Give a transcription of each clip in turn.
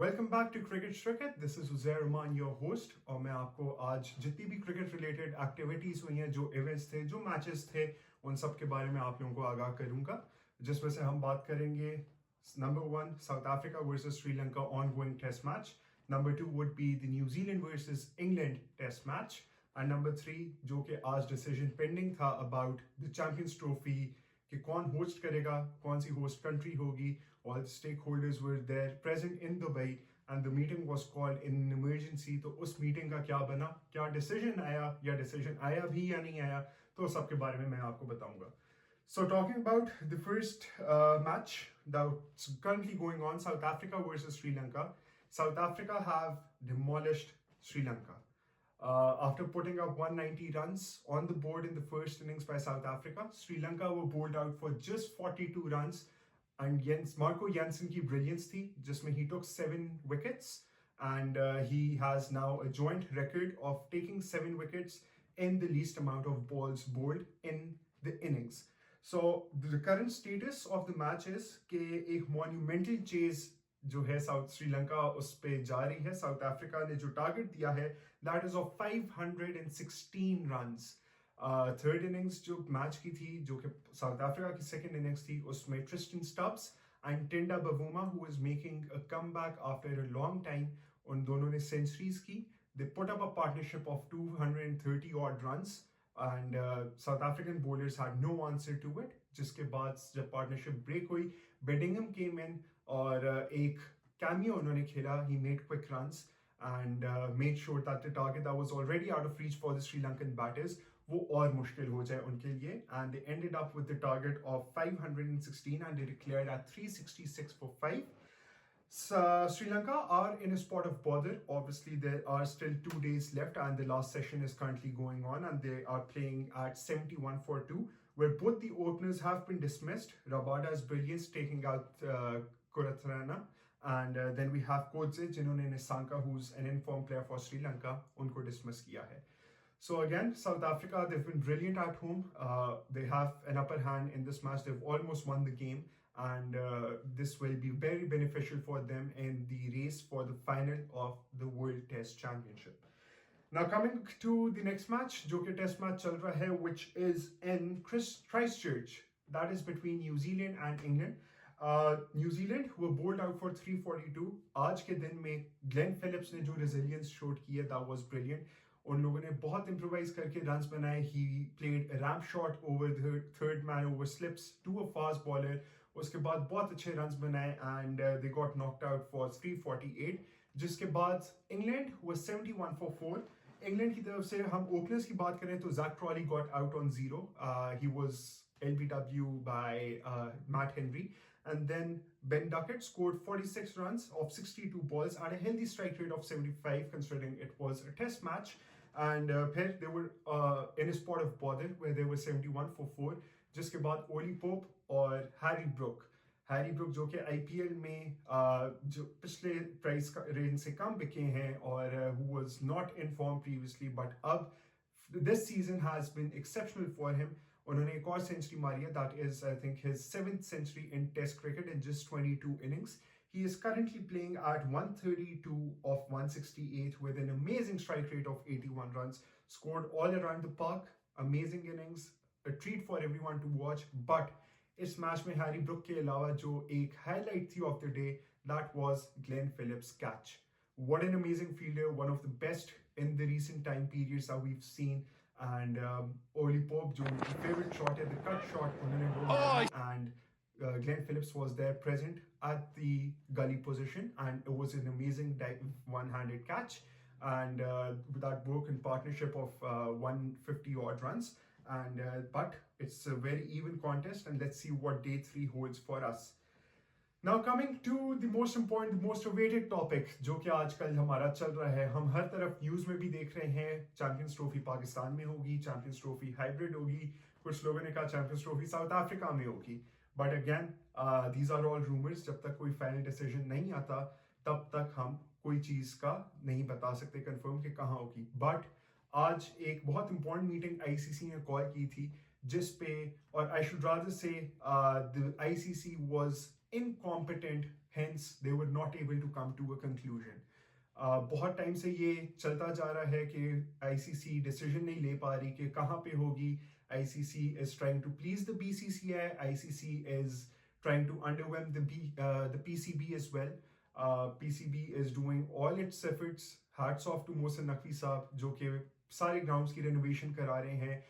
Welcome back to cricket shricket. This is Uzair Rahman your host और मैं आपको आज जितनी भी क्रिकेट रिलेटेड एक्टिविटीज हुई हैं, जो इवेंट्स थे, जो मैचेस थे, उन सब के बारे में आप लोगों को आगाह करूंगा, जिसमें से हम बात करेंगे. Number 1, south Africa versus Sri Lanka on going test match. Number 2 would be the New Zealand versus England test match. And number 3 जो कि आज डिसीजन पेंडिंग था अबाउट द चैंपियंस ट्रॉफी कि कौन होस्ट करेगा, कौन सी होस्ट कंट्री होगी. All the stakeholders were there present in Dubai and the meeting was called in an emergency. तो उस मीटिंग का क्या बना, क्या डिसीजन आया या डिसीजन आया भी या नहीं आया, तो सबके बारे में मैं आपको बताऊंगा. So talking about the first match that's currently going on, South Africa versus Sri Lanka. South Africa have demolished Sri Lanka. After putting up 190 runs on the board in the first innings by South Africa, Sri Lanka were bowled out for just 42 runs. And Marco Jansen की brilliance थी, जिसमें he took 7 wickets and he has now a joint record of taking 7 wickets in the least amount of balls bowled in the innings. So the current status of the match is कि एक monumental chase जो है south Sri Lanka उस पे जारी है. South Africa ने जो टारगेट दिया है that is of 516 runs. Third innings जो मैच की थी, जो कि साउथ अफ्रीका की सेकंड इनिंग्स थी, उसमें Tristan Stubbs and Temba Bavuma who is making a comeback after a long time, उन दोनों ने सेंचुरीज की. They put up a partnership of 230 odd runs and South African bowlers had no answer to it. जिसके बाद जब partnership break हुई, बेडिंगम केम इन और एक कैमियो उन्होंने खेला. He made quick runs and made sure that the target that was already out of reach for the Sri Lankan batters वो और मुश्किल हो जाए उनके लिए. And they ended up with the target of 516 and they declared at 366 for 5. So, Sri Lanka are in a spot of bother. Obviously, there are still 2 days left and the last session is currently going on and they are playing at 71 for 2, where both the openers have been dismissed. Rabada's brilliance taking out Kurathrana. And then we have Kodze, जिन्होंने Nisanka, who's an informed player for Sri Lanka, उनको dismiss किया है. So again, South Africa, they've been brilliant at home. They have an upper hand in this match. They've almost won the game. And this will be very beneficial for them in the race for the final of the World Test Championship. Now coming to the next match, जो कि test match चल रहा है, which is in Christchurch. That is between New Zealand and England. New Zealand were bowled out for 342. आज के दिन में Glenn Phillips ने जो resilience showed किया, that was brilliant. उन लोगों ने बहुत इम्प्रोवाइज करके रन्स बनाए. He played ramp shot over third man over slips to a fast bowler. उसके बाद बहुत अच्छे रन्स बनाए and they got knocked out for 348. जिसके बाद इंग्लैंड वाज 71 फॉर 4. इंग्लैंड की तरफ से हम ओपनर्स की बात करें तो Zak Crawley got out on 0. He was LBW by Matt Henry. And then Ben Duckett scored 46 runs of 62 balls at a healthy strike rate of 75, considering it was a test match. And they were in a spot of bother where they were 71 for 4. जिसके बाद Ollie Pope और Harry Brook जो कि IPL में जो पिछले price range से कम बिके हैं और who was not in form previously, but अब this season has been exceptional for him. उन्होंने एक और सेंचुरी मारी है. That is, I think, his 7th century in Test cricket in just 22 innings. He is currently playing at 132 of 168 with an amazing strike rate of 81 runs. Scored all around the park. Amazing innings. A treat for everyone to watch. But इस match में Harry Brook के अलावा जो एक highlight थी of the day, that was Glenn Phillips' catch. What an amazing fielder. One of the best in the recent time periods that we've seen. And Oli Pope, जो favorite shot है, the cut shot, उन्होंने वो मारा, and Glenn Phillips was there present at the gully position, and it was an amazing one-handed catch, and that broke in partnership of 150 odd runs, and but it's a very even contest, and let's see what day 3 holds for us. Now coming to the most important, the most awaited topic, जो कि आजकल हमारा चल रहा है. हम हर तरफ news में भी देख रहे हैं. चैंपियंस ट्रॉफी पाकिस्तान में होगी, चैंपियंस ट्रॉफी हाइब्रिड होगी, कुछ लोगों ने कहा चैंपियंस ट्रॉफी साउथ अफ्रीका में होगी. But again these are all rumours. जब तक कोई फाइनल डिसीजन नहीं आता तब तक हम कोई चीज का नहीं बता सकते कंफर्म कि कहाँ होगी. बट आज एक बहुत इंपॉर्टेंट मीटिंग ICC ने कॉल की थी, जिस पे, और आई शुड रादर से the ICC was incompetent hence they were not able to come to a conclusion. बहुत टाइम से ये चलता जा रहा है कि आईसीसी डिसीजन नहीं ले पा रही कि कहाँ पे होगी. ICC is trying to please the BCCI. ICC is trying to underwhelm the PCB as well. PCB is doing all its efforts. Hats off to Mohsen Naqvi साहब जो कि सारे ग्राउंड्स की रेनोवेशन करा रहे हैं,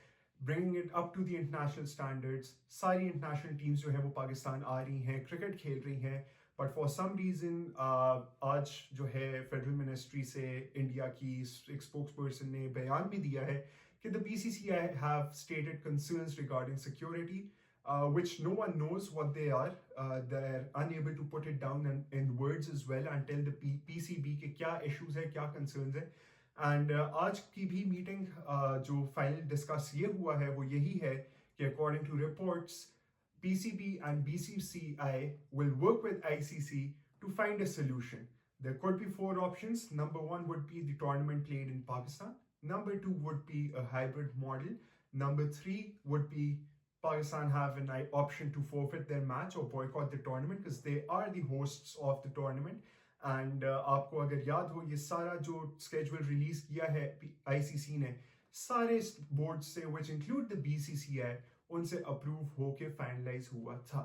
bringing it up to the international standards. सारी international teams जो है वो पाकिस्तान आ रही हैं, क्रिकेट खेल रही हैं. बट फॉर सम रीज़न आज जो है फेडरल मिनिस्ट्री से इंडिया की एक स्पोक्स पर्सन ने बयान भी दिया है कि the BCCI have stated concerns regarding security, which no one knows what they are. They're unable to put it down in words as well and tell the PCB के क्या issues है, क्या concerns है. एंड आज की भी meeting जो final discuss ये हुआ है वो यही है कि according to reports PCB and BCCI will work with ICC to find a solution. There could be 4 options. Number 1 would be the tournament played in Pakistan. Number 2 would be a hybrid model. Number 3 would be Pakistan have an option to forfeit their match or boycott the tournament because they are the hosts of the tournament. And आपको अगर याद हो ये सारा जो schedule release किया है ICC ने सारे बोर्ड से विच इंक्लूड द BCCI उनसे अप्रूव होके फाइनलाइज हुआ था.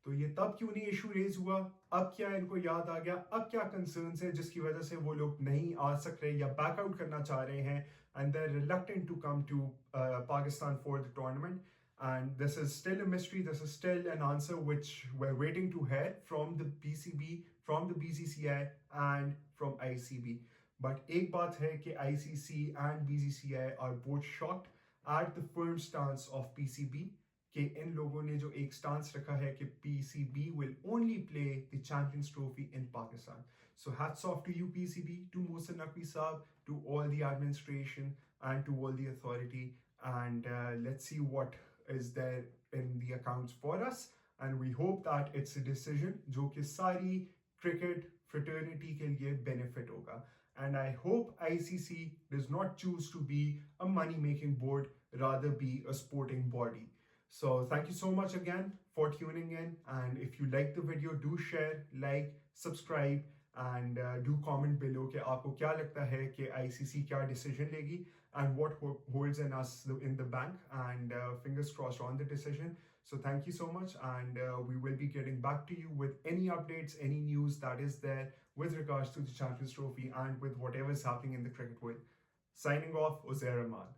तो ये तब क्यों नहीं इशू रेज हुआ, अब क्या इनको याद आ गया, अब क्या कंसर्न्स है जिसकी वजह से वो लोग नहीं आ सक रहे या बैकआउट करना चाह रहे हैं and they are reluctant to come to Pakistan for the tournament. And this is still a mystery. This is still an answer which we're waiting to hear from the PCB, from the BCCI, and from ICB. But एक बात है कि ICC and BCCI are both shocked at the firm stance of PCB. कि इन लोगों ने जो एक stance रखा है कि PCB will only play the Champions Trophy in Pakistan. So hats off to you PCB, to Mohsen Naqvi Saab, to all the administration and to all the authority. And let's see what is there in the accounts for us, and we hope that it's a decision जो कि सारी cricket fraternity के लिए benefit होगा. And I hope ICC does not choose to be a money making board, rather be a sporting body. So thank you so much again for tuning in, and if you like the video, do share, like, subscribe, and do comment below कि आपको क्या लगता है कि ICC क्या decision लेगी and what holds in us in the bank, and fingers crossed on the decision. So thank you so much, and we will be getting back to you with any updates, any news that is there with regards to the Champions Trophy and with whatever is happening in the cricket world. Signing off, Uzair Rahman.